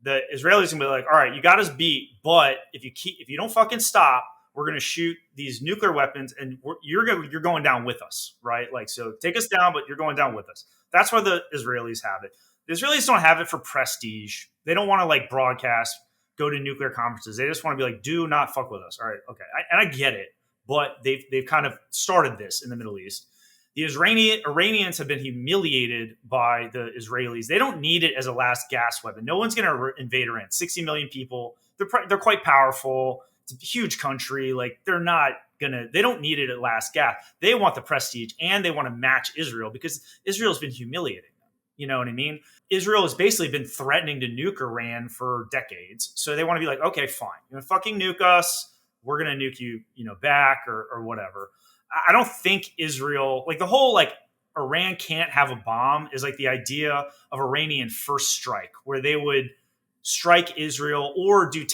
A: The Israelis gonna be like, all right, you got us beat, but if you don't fucking stop, we're gonna shoot these nuclear weapons, and you're going down with us, right? Like, so take us down, but you're going down with us. That's why the Israelis have it. The Israelis don't have it for prestige. They don't want to like broadcast, go to nuclear conferences. They just want to be like, do not fuck with us. All right, okay, I get it, but they've kind of started this in the Middle East. The Iranians have been humiliated by the Israelis. They don't need it as a last gas weapon. No one's going to invade Iran. 60 million people. They're quite powerful. It's a huge country. Like they don't need it at last gas. They want the prestige and they want to match Israel because Israel's been humiliating them. You know what I mean? Israel has basically been threatening to nuke Iran for decades. So they want to be like, okay, fine. You're going to fucking nuke us. We're going to nuke you, back or whatever. I don't think Israel, like the whole like Iran can't have a bomb is like the idea of Iranian first strike, where they would strike Israel or do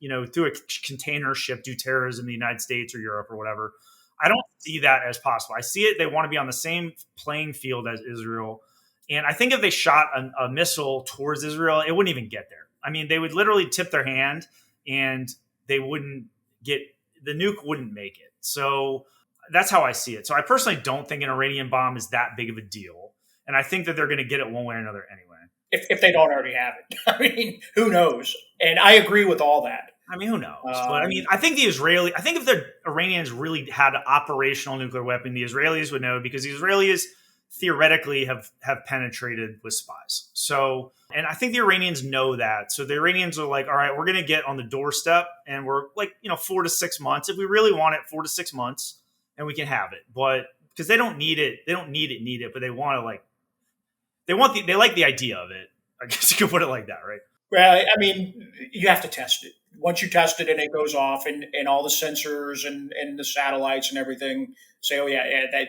A: through a container ship do terrorism in the United States or Europe or whatever. I don't see that as possible. I see it. They want to be on the same playing field as Israel. And I think if they shot a missile towards Israel, it wouldn't even get there. I mean, they would literally tip their hand and they wouldn't get, the nuke wouldn't make it. So that's how I see it. So I personally don't think an Iranian bomb is that big of a deal. And I think that they're going to get it one way or another anyway.
B: If they don't already have it. I mean, who knows? And I agree with all that.
A: I mean, who knows? But I mean, I think if the Iranians really had an operational nuclear weapon, the Israelis would know, because the Israelis theoretically have penetrated with spies. So, and I think the Iranians know that. So the Iranians are like, all right, we're going to get on the doorstep, and we're like, 4 to 6 months. If we really want it, 4 to 6 months, and we can have it. But because they don't need it, but they want to they like the idea of it. I guess you could put it like that, right?
B: Well, I mean, you have to test it. Once you test it and it goes off, and all the sensors and the satellites and everything say, oh yeah,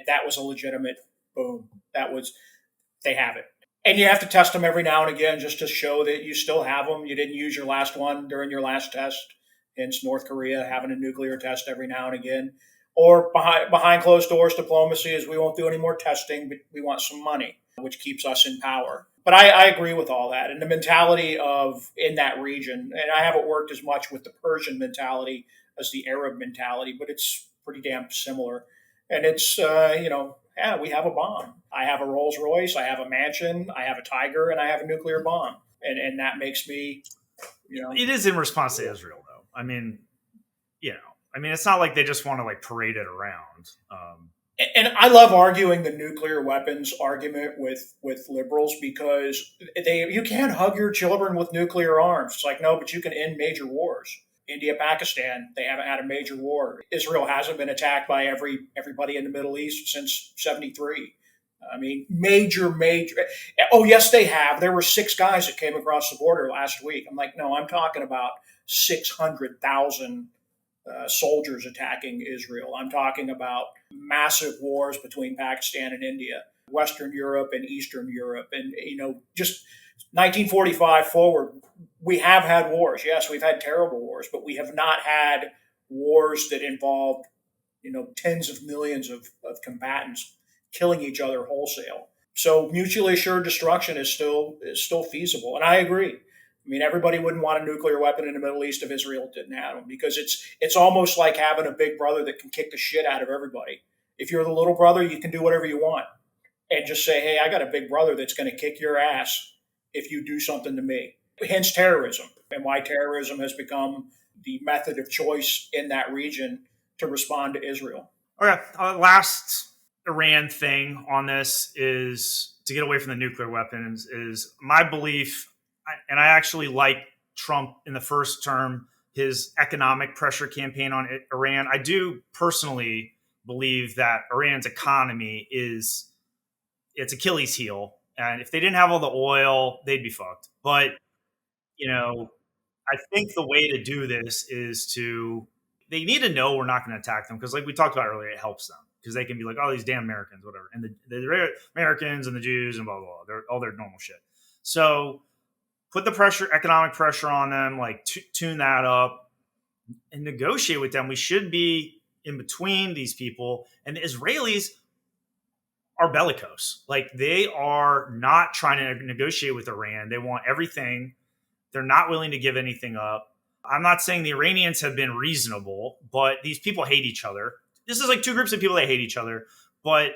B: that was a legitimate boom. They have it. And you have to test them every now and again just to show that you still have them. You didn't use your last one during your last test. Hence North Korea having a nuclear test every now and again. Or behind closed doors diplomacy is we won't do any more testing, but we want some money, which keeps us in power. But I agree with all that. And the mentality in that region, and I haven't worked as much with the Persian mentality as the Arab mentality, but it's pretty damn similar. And it's, we have a bomb. I have a Rolls Royce, I have a mansion, I have a tiger, and I have a nuclear bomb. And that makes me,
A: It is in response to Israel, though. I mean, it's not like they just want to parade it around.
B: And I love arguing the nuclear weapons argument with liberals, because you can't hug your children with nuclear arms. It's like, no, but you can end major wars. India, Pakistan, they haven't had a major war. Israel hasn't been attacked by everybody in the Middle East since '73. I mean, major. Oh, yes, they have. There were 6 guys that came across the border last week. I'm like, no, I'm talking about 600,000 soldiers attacking Israel. I'm talking about massive wars between Pakistan and India, Western Europe and Eastern Europe. And, just 1945 forward, we have had wars. Yes, we've had terrible wars, but we have not had wars that involved, tens of millions of combatants killing each other wholesale. So mutually assured destruction is still feasible. And I agree. I mean, everybody wouldn't want a nuclear weapon in the Middle East if Israel didn't have them, because it's almost like having a big brother that can kick the shit out of everybody. If you're the little brother, you can do whatever you want and just say, hey, I got a big brother that's going to kick your ass if you do something to me. Hence terrorism, and why terrorism has become the method of choice in that region to respond to Israel.
A: Okay, last Iran thing on this is to get away from the nuclear weapons is my belief. And I actually like Trump in the first term, his economic pressure campaign on Iran. I do personally believe that Iran's economy is its Achilles heel. And if they didn't have all the oil, they'd be fucked. But, I think the way to do this is they need to know we're not going to attack them. Because like we talked about earlier, it helps them. Because they can be like, oh, these damn Americans, whatever. And the Americans and the Jews and blah, blah, blah. They're all their normal shit. So put the economic pressure on them, tune that up and negotiate with them. We should be in between these people. And the Israelis are bellicose. They are not trying to negotiate with Iran. They want everything. They're not willing to give anything up. I'm not saying the Iranians have been reasonable, but these people hate each other. This is 2 groups of people that hate each other. But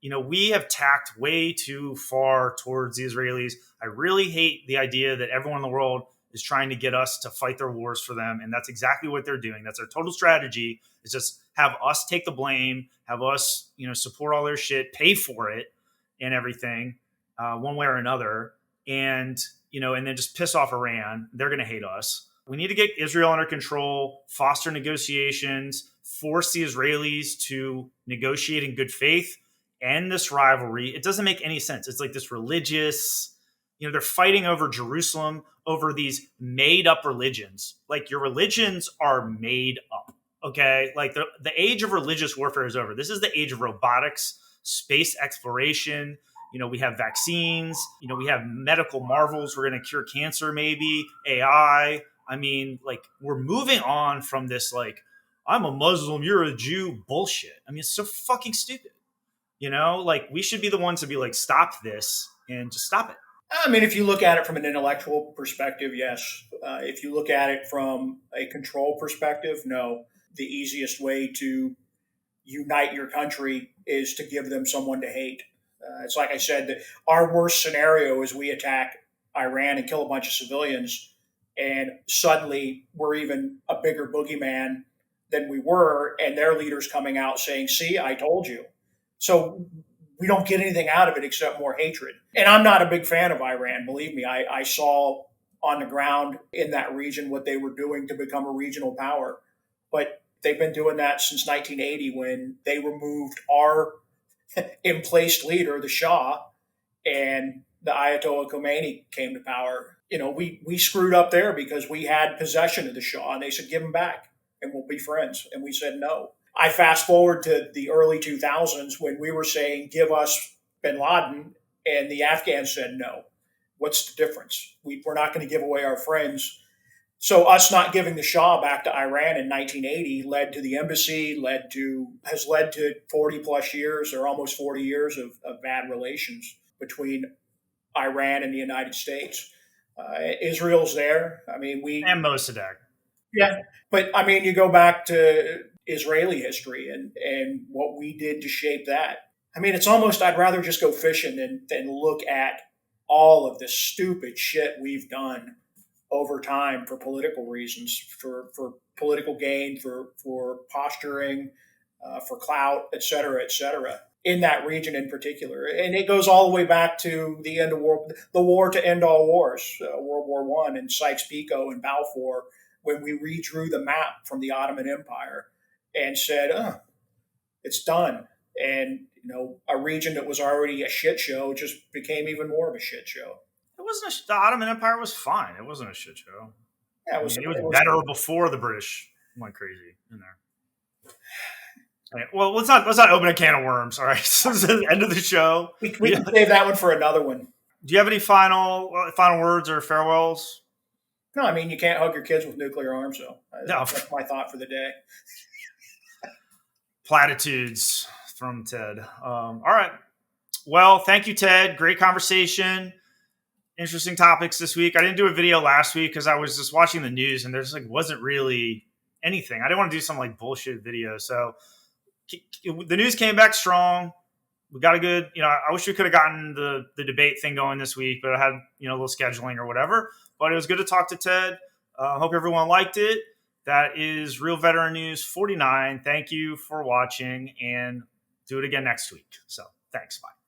A: we have tacked way too far towards the Israelis. I really hate the idea that everyone in the world is trying to get us to fight their wars for them. And that's exactly what they're doing. That's their total strategy, is just have us take the blame, have us, support all their shit, pay for it and everything, one way or another. And, and then just piss off Iran. They're going to hate us. We need to get Israel under control, foster negotiations, force the Israelis to negotiate in good faith, end this rivalry. It doesn't make any sense. It's like this religious, they're fighting over Jerusalem, over these made up religions. Your religions are made up. Okay. The age of religious warfare is over. This is the age of robotics, space exploration. We have vaccines, we have medical marvels. We're going to cure cancer, maybe AI. I mean, like, we're moving on from this, like, I'm a Muslim, you're a Jew bullshit. I mean, it's so fucking stupid. Like, we should be the ones to be like, stop this and just stop it.
B: I mean, if you look at it from an intellectual perspective, yes. If you look at it from a control perspective, no. The easiest way to unite your country is to give them someone to hate. It's like I said, that our worst scenario is we attack Iran and kill a bunch of civilians, and suddenly we're even a bigger boogeyman than we were, and their leaders coming out saying, see, I told you. So we don't get anything out of it except more hatred. And I'm not a big fan of Iran, believe me. I saw on the ground in that region what they were doing to become a regional power. But they've been doing that since 1980 when they removed our emplaced leader, the Shah, and the Ayatollah Khomeini came to power. We screwed up there because we had possession of the Shah, and they said, give him back and we'll be friends. And we said no. I fast forward to the early 2000s when we were saying, give us bin Laden, and the Afghans said no. What's the difference? We're not going to give away our friends. So us not giving the Shah back to Iran in 1980 led to the embassy, has led to 40 plus years or almost 40 years of bad relations between Iran and the United States. Israel's there. I mean,
A: and Mossadegh.
B: Yeah, but I mean, you go back to Israeli history and what we did to shape that. I mean, it's almost, I'd rather just go fishing than look at all of this stupid shit we've done over time for political reasons, for political gain, for posturing, for clout, et cetera, in that region in particular. And it goes all the way back to the end of the war to end all wars, World War I and Sykes-Picot and Balfour, when we redrew the map from the Ottoman Empire and said, it's done. And, a region that was already a shit show just became even more of a shit show.
A: It wasn't the Ottoman Empire was fine. It wasn't a shit show.
B: Yeah,
A: it was better before the British went crazy in there. All right, well, let's not open a can of worms. All right, so this is the end of the show.
B: We can save that one for another one.
A: Do you have any final words or farewells?
B: No, I mean, you can't hug your kids with nuclear arms, though.
A: No.
B: That's my thought for the day.
A: Platitudes from Ted. All right. Well, thank you, Ted. Great conversation. Interesting topics this week. I didn't do a video last week because I was just watching the news and there's wasn't really anything. I didn't want to do some bullshit video. So the news came back strong. We got a good, I wish we could have gotten the debate thing going this week, but I had, a little scheduling or whatever. But it was good to talk to Ted. Hope everyone liked it. That is Real Veteran News 49. Thank you for watching and do it again next week. So thanks. Bye.